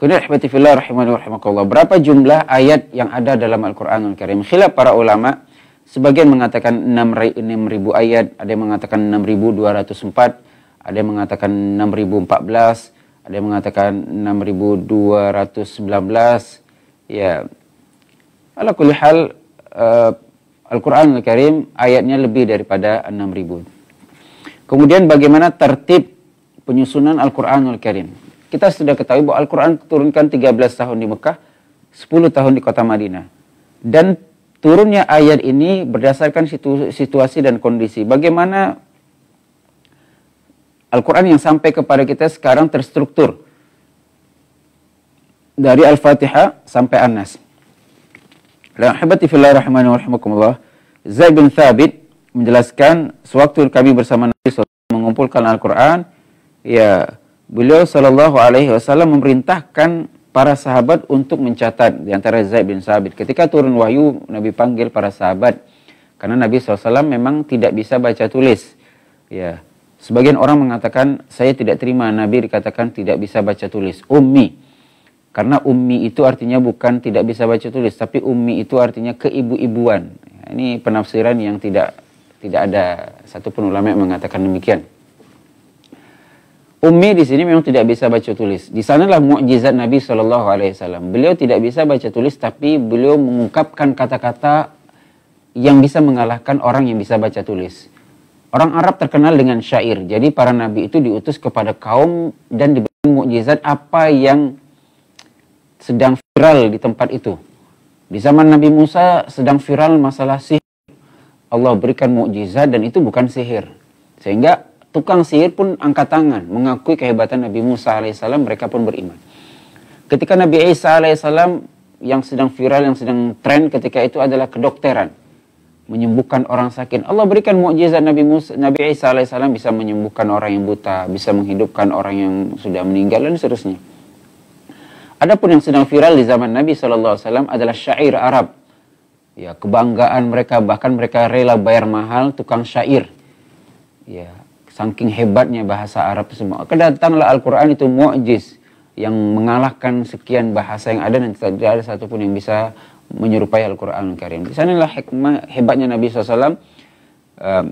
Kemudian rahmatifillah rahimani wa rahimakumullah. Berapa jumlah ayat yang ada dalam Al-Quran Al-Karim? Khilaf para ulama. Sebagian mengatakan 6.000 ayat, ada yang mengatakan 6.204, ada yang mengatakan 6.014, ada yang mengatakan 6.219. Ya, ala kulli hal Al-Quran Al-Karim ayatnya lebih daripada 6.000. Kemudian bagaimana tertib penyusunan Al-Quran Al-Karim? Kita sudah ketahui bahwa Al-Quran turunkan 13 tahun di Mekah, 10 tahun di kota Madinah. Dan turunnya ayat ini berdasarkan situasi dan kondisi. Bagaimana Al-Quran yang sampai kepada kita sekarang terstruktur. Dari Al-Fatihah sampai An-Nas. Dan ahibati fillah rahmani wa rahimakumullah, Zaid bin Thabit menjelaskan, sewaktu kami bersama Nabi SAW mengumpulkan Al-Quran, ya, beliau SAW memerintahkan para sahabat untuk mencatat. Di antara Zaid bin Thabit, ketika turun wahyu, Nabi panggil para sahabat. Karena Nabi SAW memang tidak bisa baca tulis. Ya, sebagian orang mengatakan, saya tidak terima Nabi dikatakan tidak bisa baca tulis. Ummi. Karena ummi itu artinya bukan tidak bisa baca tulis, tapi ummi itu artinya keibu-ibuan. Ini penafsiran yang tidak ada satupun ulama yang mengatakan demikian. Ummi di sini memang tidak bisa baca tulis. Di sanalah mukjizat Nabi SAW. Beliau tidak bisa baca tulis, tapi beliau mengungkapkan kata-kata yang bisa mengalahkan orang yang bisa baca tulis. Orang Arab terkenal dengan syair. Jadi para nabi itu diutus kepada kaum dan diberikan mukjizat apa yang sedang viral di tempat itu. Di zaman Nabi Musa sedang viral masalah sihir. Allah berikan mukjizat dan itu bukan sihir. Sehingga tukang sihir pun angkat tangan, mengakui kehebatan Nabi Musa alaihissalam, mereka pun beriman. Ketika Nabi Isa alaihissalam yang sedang viral, yang sedang tren ketika itu adalah kedokteran, menyembuhkan orang sakit. Allah berikan mukjizat Nabi Isa alaihissalam bisa menyembuhkan orang yang buta, bisa menghidupkan orang yang sudah meninggal dan seterusnya. Adapun yang sedang viral di zaman Nabi SAW adalah syair Arab. Ya, kebanggaan mereka, bahkan mereka rela bayar mahal tukang syair. Ya, saking hebatnya bahasa Arab semua. Kedatanglah Al-Quran itu mu'jiz yang mengalahkan sekian bahasa yang ada dan tidak ada satupun yang bisa menyerupai Al-Quran Al-Karim. Di sanalah hikmah hebatnya Nabi SAW.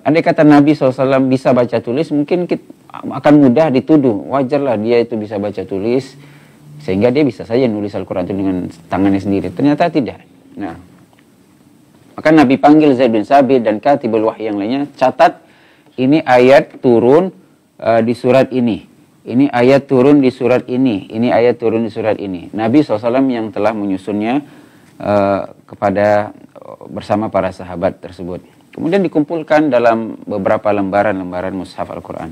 Andai kata Nabi SAW bisa baca tulis, mungkin akan mudah dituduh. Wajarlah dia itu bisa baca tulis, sehingga dia bisa saja nulis Al-Quran itu dengan tangannya sendiri. Ternyata tidak. Nah, maka Nabi panggil Zaid bin Thabit dan Katibul Wahyi yang lainnya, catat ini ayat turun di surat ini. Ini ayat turun di surat ini. Ini ayat turun di surat ini. Nabi SAW yang telah menyusunnya bersama para sahabat tersebut. Kemudian dikumpulkan dalam beberapa lembaran-lembaran mushaf Al-Quran.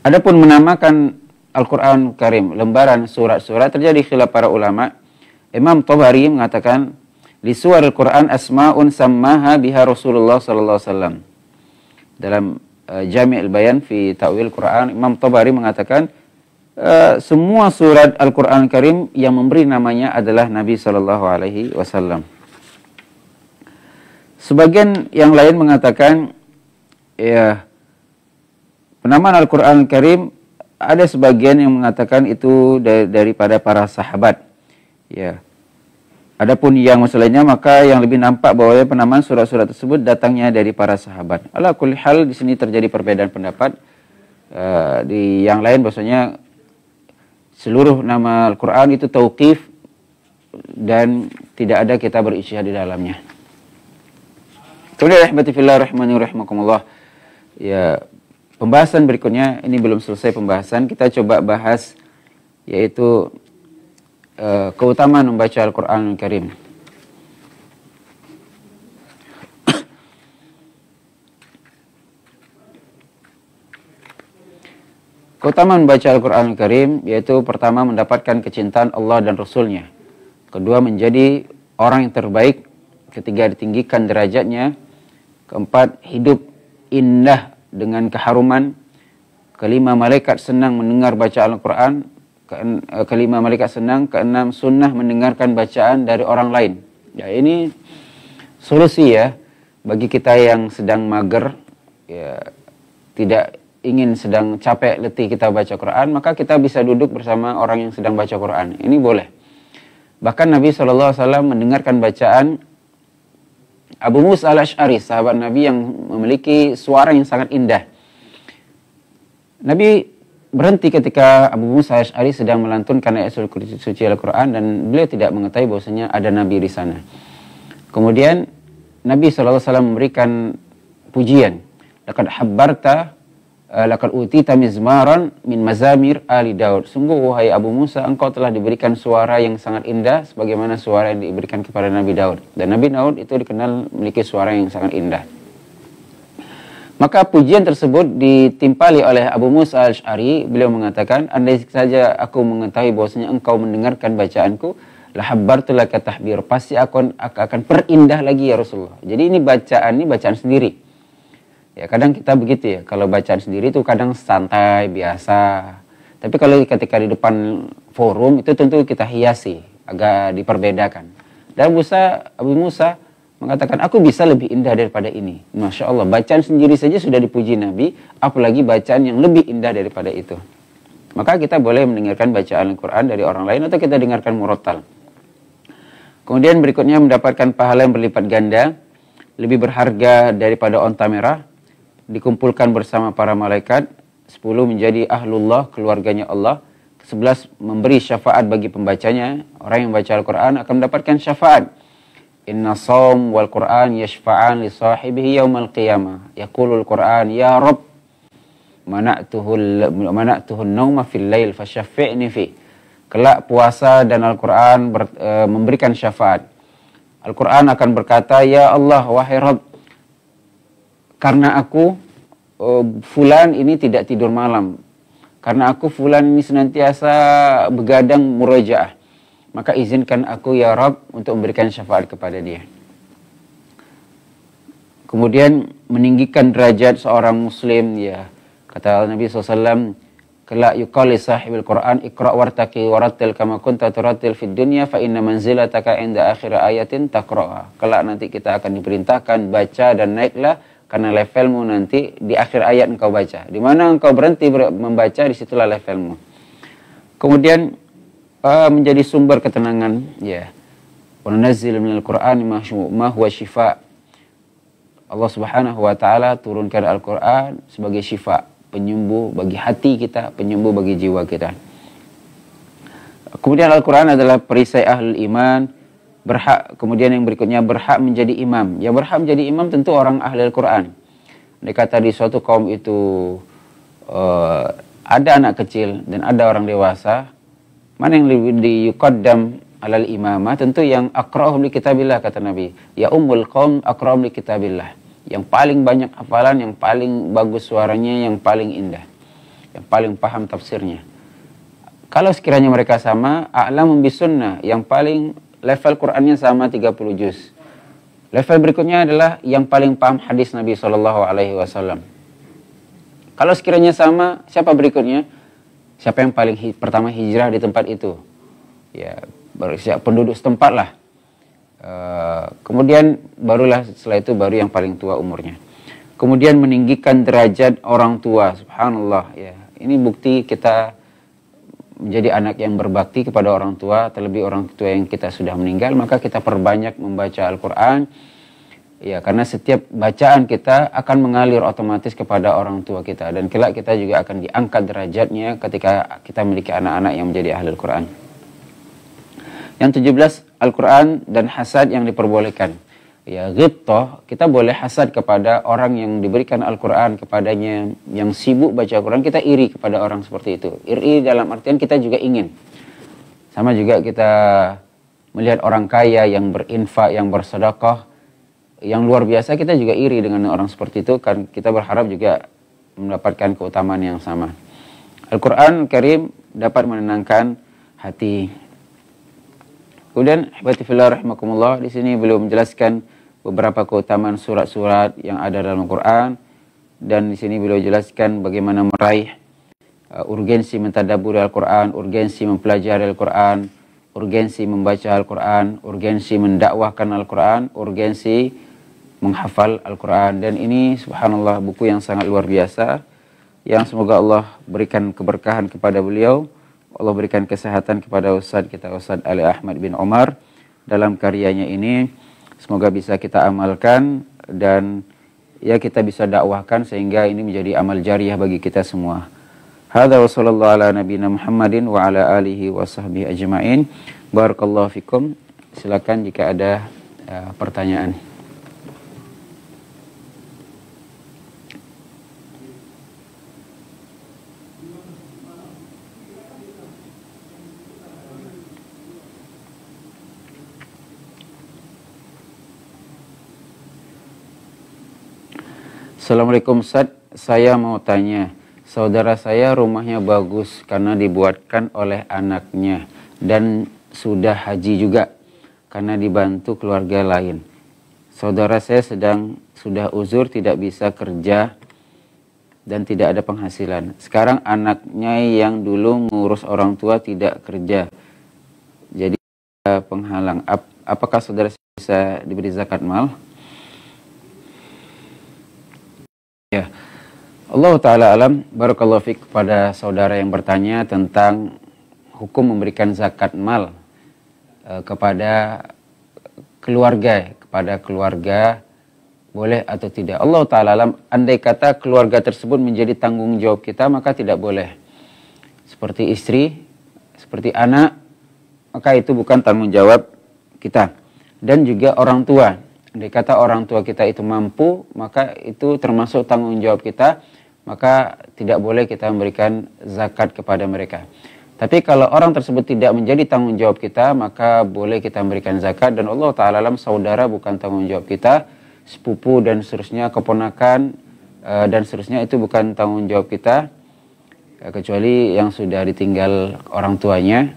Adapun menamakan Al-Quran Karim, lembaran surat-surat, terjadi khilaf para ulama. Imam Tabari mengatakan, di suar Al-Quran asma'un sammaha biha Rasulullah sallallahu alaihi wasallam. Dalam Jami' al-Bayan fi Ta'wil Quran, Imam Tabari mengatakan, semua surat Al-Quran Karim yang memberi namanya adalah Nabi sallallahu alaihi wasallam. Sebagian yang lain mengatakan, ya, penamaan Al-Quran Karim, ada sebagian yang mengatakan itu daripada para sahabat. Ya. Adapun yang masalahnya, maka yang lebih nampak bahwa penamaan surat-surat tersebut datangnya dari para sahabat. Ala kulli hal, di sini terjadi perbedaan pendapat. Di yang lain bahwasanya seluruh nama Al-Quran itu tauqif dan tidak ada kita berijtihad di dalamnya. Kemudian rahmati fillah rahmani rahimakumullah. Ya, pembahasan berikutnya, ini belum selesai pembahasan, kita coba bahas yaitu keutamaan membaca Al-Quran Karim. Keutamaan membaca Al-Quran Karim yaitu pertama mendapatkan kecintaan Allah dan Rasul-Nya. Kedua menjadi orang yang terbaik. Ketiga ditinggikan derajatnya. Keempat hidup indah dengan keharuman. Kelima malaikat senang mendengar bacaan Al-Quran. Kelima malaikat senang. Keenam sunnah mendengarkan bacaan dari orang lain. Ya, ini solusi ya bagi kita yang sedang mager, ya, tidak ingin sedang capek letih kita baca Quran, maka kita bisa duduk bersama orang yang sedang baca Quran. Ini boleh. Bahkan Nabi SAW mendengarkan bacaan Abu Musa al-Ash'ari, sahabat Nabi yang memiliki suara yang sangat indah. Nabi berhenti ketika Abu Musa al-Ash'ari sedang melantunkan ayat suci Al-Quran dan beliau tidak mengetahui bahwasanya ada Nabi di sana. Kemudian Nabi SAW memberikan pujian. Laqad habbarta laqad utita mizmaran min mazamir ali Daud. Sungguh wahai Abu Musa, engkau telah diberikan suara yang sangat indah sebagaimana suara yang diberikan kepada Nabi Daud. Dan Nabi Daud itu dikenal memiliki suara yang sangat indah. Maka pujian tersebut ditimpali oleh Abu Musa al-Ash'ari. Beliau mengatakan, andai saja aku mengetahui bahwasanya engkau mendengarkan bacaanku, la habbartu laka tahbir, pasti aku akan perindah lagi ya Rasulullah. Jadi ini bacaan sendiri. Ya, kadang kita begitu ya, kalau bacaan sendiri itu kadang santai, biasa. Tapi kalau ketika di depan forum, itu tentu kita hiasi, agak diperbedakan. Dan Abu Musa mengatakan, aku bisa lebih indah daripada ini. Masya Allah, bacaan sendiri saja sudah dipuji Nabi, apalagi bacaan yang lebih indah daripada itu. Maka kita boleh mendengarkan bacaan Al-Quran dari orang lain, atau kita dengarkan murattal. Kemudian berikutnya mendapatkan pahala yang berlipat ganda, lebih berharga daripada onta merah, dikumpulkan bersama para malaikat. 10 menjadi ahlullah, keluarganya Allah. 11 memberi syafaat bagi pembacanya. Orang yang baca Al-Quran akan mendapatkan syafaat. Inna saum wal Quran yashfa'an li sahibihi yaumal qiyamah. Yaqulul Quran, ya Rabb, mana'tuhun nauma fil lail fasyaffi'ni fi. Kelak puasa dan Al-Quran memberikan syafaat. Al-Quran akan berkata, ya Allah, wahai Rabb, karena aku fulan ini tidak tidur malam, karena aku fulan ini senantiasa begadang murajaah, maka izinkan aku ya Rabb untuk memberikan syafaat kepada dia. Kemudian meninggikan derajat seorang muslim, ya, kata Nabi SAW, kelak yuqali sahibil Quran iqra' wartaqi warattil kama kunta turattil fid dunya fa inna manzilataka inda akhir ayatin taqra'ha. Kelak nanti kita akan diperintahkan baca dan naiklah, karena levelmu nanti di akhir ayat engkau baca. Di mana engkau berhenti membaca, disitulah levelmu. Kemudian menjadi sumber ketenangan. Ya. Wa nunazzilu minal Qur'ani ma huwa shifa. Allah Subhanahu wa taala turunkan Al-Qur'an sebagai syifa, penyembuh bagi hati kita, penyembuh bagi jiwa kita. Kemudian Al-Qur'an adalah perisai ahlul iman. Berhak, kemudian yang berikutnya berhak menjadi imam. Yang berhak menjadi imam tentu orang ahli Al-Quran. Dia kata di suatu kaum itu ada anak kecil dan ada orang dewasa. Mana yang lebih diyuqaddam alal imamah? Tentu yang aqra'uhum li kitabillah, kata Nabi. Ya ummul qaum aqra'uhum li kitabillah. Yang paling banyak hafalan, yang paling bagus suaranya, yang paling indah, yang paling paham tafsirnya. Kalau sekiranya mereka sama, a'lamu bisunnah, yang paling level Qur'annya sama 30 juz. Level berikutnya adalah yang paling paham hadis Nabi SAW. Kalau sekiranya sama, siapa berikutnya? Siapa yang paling pertama hijrah di tempat itu? Ya, penduduk setempat lah. Kemudian barulah setelah itu baru yang paling tua umurnya. Kemudian meninggikan derajat orang tua, subhanallah. Ya, ini bukti kita menjadi anak yang berbakti kepada orang tua, terlebih orang tua yang kita sudah meninggal, maka kita perbanyak membaca Al-Quran. Ya, karena setiap bacaan kita akan mengalir otomatis kepada orang tua kita, dan kelak kita juga akan diangkat derajatnya ketika kita memiliki anak-anak yang menjadi ahli Al-Quran. Yang 17, Al-Quran dan hasad yang diperbolehkan. Ya, ghibtah, kita boleh hasad kepada orang yang diberikan Al-Quran kepadanya, yang sibuk baca Al-Quran, kita iri kepada orang seperti itu. Iri dalam artian kita juga ingin. Sama juga kita melihat orang kaya yang berinfak, yang bersedekah, yang luar biasa, kita juga iri dengan orang seperti itu, kan kita berharap juga mendapatkan keutamaan yang sama. Al-Quran Karim dapat menenangkan hati. Kemudian, hibati fillah rahimakumullah, di sini beliau menjelaskan beberapa keutamaan surat-surat yang ada dalam Al-Quran, dan di sini beliau jelaskan bagaimana meraih urgensi mentadabburi Al-Quran, urgensi mempelajari Al-Quran, urgensi membaca Al-Quran, urgensi mendakwahkan Al-Quran, urgensi menghafal Al-Quran. Dan ini subhanallah buku yang sangat luar biasa, yang semoga Allah berikan keberkahan kepada beliau, Allah berikan kesehatan kepada Ustadz kita, Ustadz Ali Ahmad bin Omar, dalam karyanya ini. Semoga bisa kita amalkan dan ya kita bisa dakwahkan sehingga ini menjadi amal jariah bagi kita semua. Hadza wa sallallahu ala nabiyina Muhammadin wa ala alihi wa sahbihi ajma'in. Barakallahu fikum. Silakan jika ada pertanyaan. Assalamualaikum Ustaz, saya mau tanya, saudara saya rumahnya bagus karena dibuatkan oleh anaknya dan sudah haji juga karena dibantu keluarga lain. Saudara saya sudah uzur, tidak bisa kerja dan tidak ada penghasilan. Sekarang anaknya yang dulu ngurus orang tua tidak kerja, jadi penghalang. Apakah saudara bisa diberi zakat mal? Ya, Allah Ta'ala alam. Barakallahu fiik kepada saudara yang bertanya tentang hukum memberikan zakat mal kepada keluarga boleh atau tidak. Allah Ta'ala alam. Andai kata keluarga tersebut menjadi tanggung jawab kita, maka tidak boleh. Seperti istri, seperti anak, maka itu bukan tanggung jawab kita. Dan juga orang tua. Andai kata orang tua kita itu mampu, maka itu termasuk tanggung jawab kita, maka tidak boleh kita memberikan zakat kepada mereka. Tapi kalau orang tersebut tidak menjadi tanggung jawab kita, maka boleh kita memberikan zakat. Dan Allah Ta'ala alam, saudara bukan tanggung jawab kita, sepupu dan seterusnya, keponakan dan seterusnya itu bukan tanggung jawab kita, kecuali yang sudah ditinggal orang tuanya,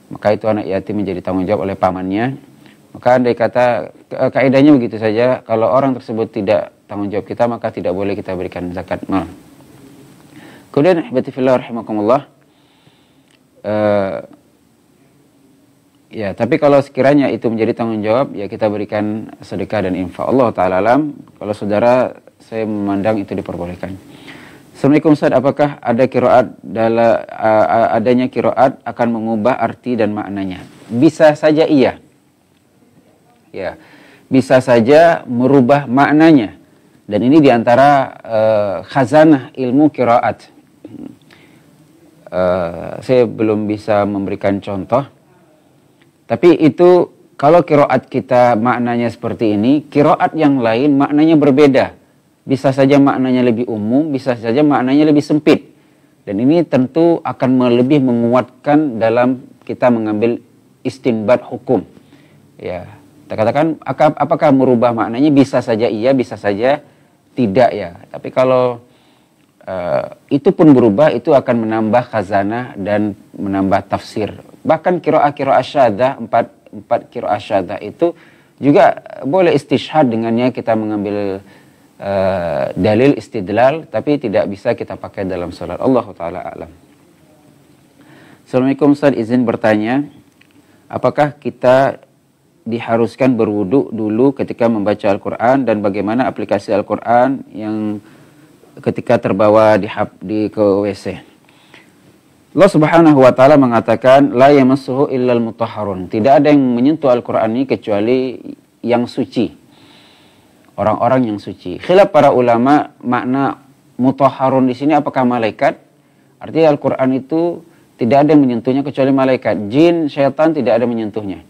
maka itu anak yatim menjadi tanggung jawab oleh pamannya. Maka andai kata kaidahnya begitu saja, kalau orang tersebut tidak tanggung jawab kita, maka tidak boleh kita berikan zakat mal. Kemudian hibati fillah rahimakumullah, ya, tapi kalau sekiranya itu menjadi tanggung jawab, ya kita berikan sedekah dan infak. Allah Ta'ala alam. Kalau saudara, saya memandang itu diperbolehkan. Assalamualaikum Ustaz, apakah ada qiraat adanya qiraat akan mengubah arti dan maknanya? Bisa saja iya. Ya, bisa saja merubah maknanya. Dan ini diantara khazanah ilmu qiraat. Saya belum bisa memberikan contoh. Tapi itu kalau qiraat kita maknanya seperti ini, qiraat yang lain maknanya berbeda. Bisa saja maknanya lebih umum, bisa saja maknanya lebih sempit. Dan ini tentu akan lebih menguatkan dalam kita mengambil istinbat hukum. Ya, kita katakan apakah merubah maknanya? Bisa saja iya, bisa saja tidak ya. Tapi kalau itu pun berubah, itu akan menambah khazanah dan menambah tafsir. Bahkan qiraah syadzah, empat qiraah syadzah itu juga boleh istishhad dengannya, kita mengambil dalil istidlal, tapi tidak bisa kita pakai dalam salat. Allahu taala a'lam. Assalamualaikum Ustaz, izin bertanya, apakah kita diharuskan berwudu dulu ketika membaca Al-Quran, dan bagaimana aplikasi Al-Quran yang ketika terbawa ke WC? Allah Subhanahu wa taala mengatakan la yamassuhu illal mutahharun. Tidak ada yang menyentuh Al-Quran ini kecuali yang suci. Orang-orang yang suci. Khilaf para ulama makna mutahharun di sini apakah malaikat? Artinya Al-Quran itu tidak ada yang menyentuhnya kecuali malaikat. Jin, syaitan tidak ada menyentuhnya.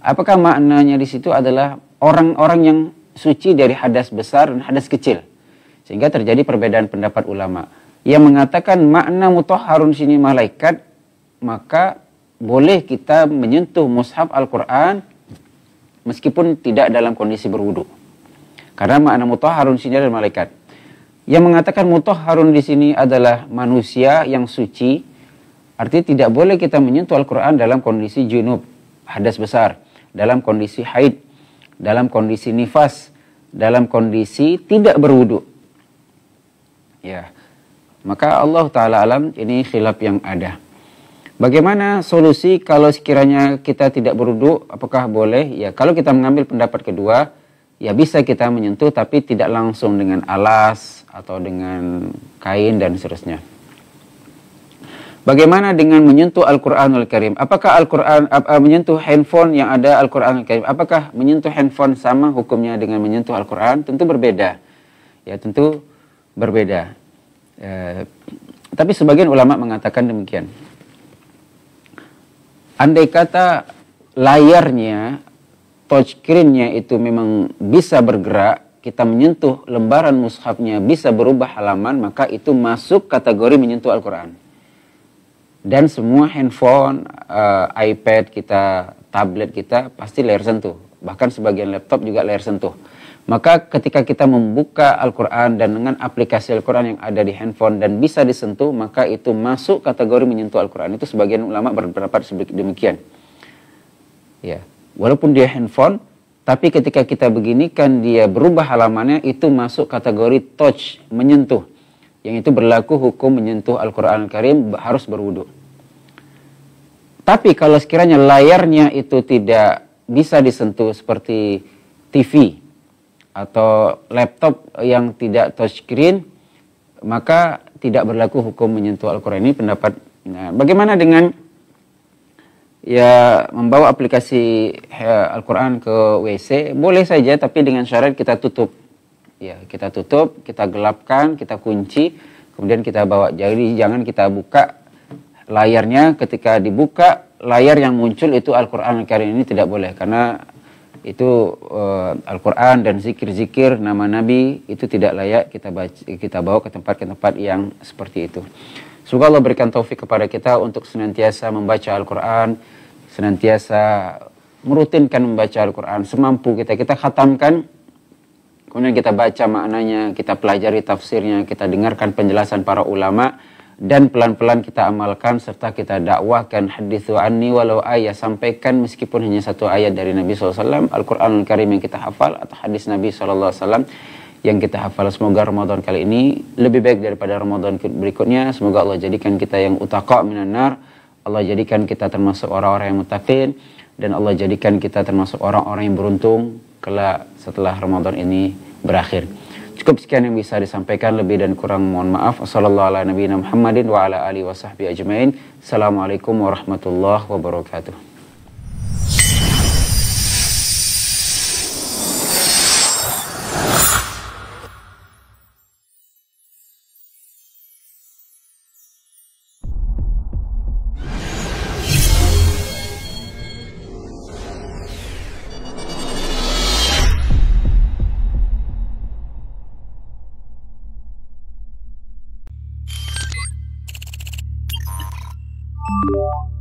Apakah maknanya di situ adalah orang-orang yang suci dari hadas besar dan hadas kecil? Sehingga terjadi perbedaan pendapat ulama. Yang mengatakan makna mutahharun sini malaikat, maka boleh kita menyentuh mushaf Al-Quran meskipun tidak dalam kondisi berwudu. Karena makna mutahharun sini adalah malaikat. Yang mengatakan mutahharun di sini adalah manusia yang suci, artinya tidak boleh kita menyentuh Al-Quran dalam kondisi junub, hadas besar, dalam kondisi haid, dalam kondisi nifas, dalam kondisi tidak berwudu. Ya, maka Allah Ta'ala alam, ini khilaf yang ada. Bagaimana solusi kalau sekiranya kita tidak berwudu, apakah boleh? Ya, kalau kita mengambil pendapat kedua, ya bisa kita menyentuh tapi tidak langsung dengan alas atau dengan kain dan seterusnya. Bagaimana dengan menyentuh Al-Quranul Karim? Apakah Al-Quran menyentuh handphone yang ada Al-Quranul Karim? Apakah menyentuh handphone sama hukumnya dengan menyentuh Al-Quran? Tentu berbeda. Ya, tentu berbeda. Tapi sebagian ulama mengatakan demikian. Andai kata layarnya, touchscreen-nya itu memang bisa bergerak, kita menyentuh lembaran mushafnya bisa berubah halaman, maka itu masuk kategori menyentuh Al-Quran. Dan semua handphone, iPad kita, tablet kita pasti layar sentuh. Bahkan sebagian laptop juga layar sentuh. Maka ketika kita membuka Al-Quran dan dengan aplikasi Al-Quran yang ada di handphone dan bisa disentuh, maka itu masuk kategori menyentuh Al-Quran. Itu sebagian ulama berpendapat demikian. Ya, walaupun dia handphone, tapi ketika kita beginikan dia berubah halamannya, itu masuk kategori touch, menyentuh. Yang itu berlaku hukum menyentuh Al-Quran Al-Karim harus berwudu. Tapi kalau sekiranya layarnya itu tidak bisa disentuh seperti TV atau laptop yang tidak touchscreen, maka tidak berlaku hukum menyentuh Al-Quran. Ini pendapat. Nah, bagaimana dengan ya membawa aplikasi Al-Quran ke WC? Boleh saja, tapi dengan syarat kita tutup. Ya, kita tutup, kita gelapkan, kita kunci, kemudian kita bawa. Jadi jangan kita buka layarnya. Ketika dibuka, layar yang muncul itu Al-Quran Al-Karim, ini tidak boleh. Karena itu Al-Quran dan zikir-zikir nama Nabi itu tidak layak kita bawa ke tempat-tempat yang seperti itu. Semoga Allah berikan taufik kepada kita untuk senantiasa membaca Al-Quran, senantiasa merutinkan membaca Al-Quran semampu kita. Kita khatamkan, kemudian kita baca maknanya, kita pelajari tafsirnya, kita dengarkan penjelasan para ulama, dan pelan-pelan kita amalkan serta kita dakwahkan. Hadithu anni walau ayat, sampaikan meskipun hanya satu ayat dari Nabi SAW, Al-Quranul Karim yang kita hafal, atau hadis Nabi SAW yang kita hafal. Semoga Ramadan kali ini lebih baik daripada Ramadan berikutnya. Semoga Allah jadikan kita yang utaqa minan nar, Allah jadikan kita termasuk orang-orang yang muttaqin, dan Allah jadikan kita termasuk orang-orang yang beruntung kelak setelah Ramadan ini berakhir. Cukup sekian yang bisa disampaikan, lebih dan kurang mohon maaf. Assalamualaikum warahmatullahi wabarakatuh. You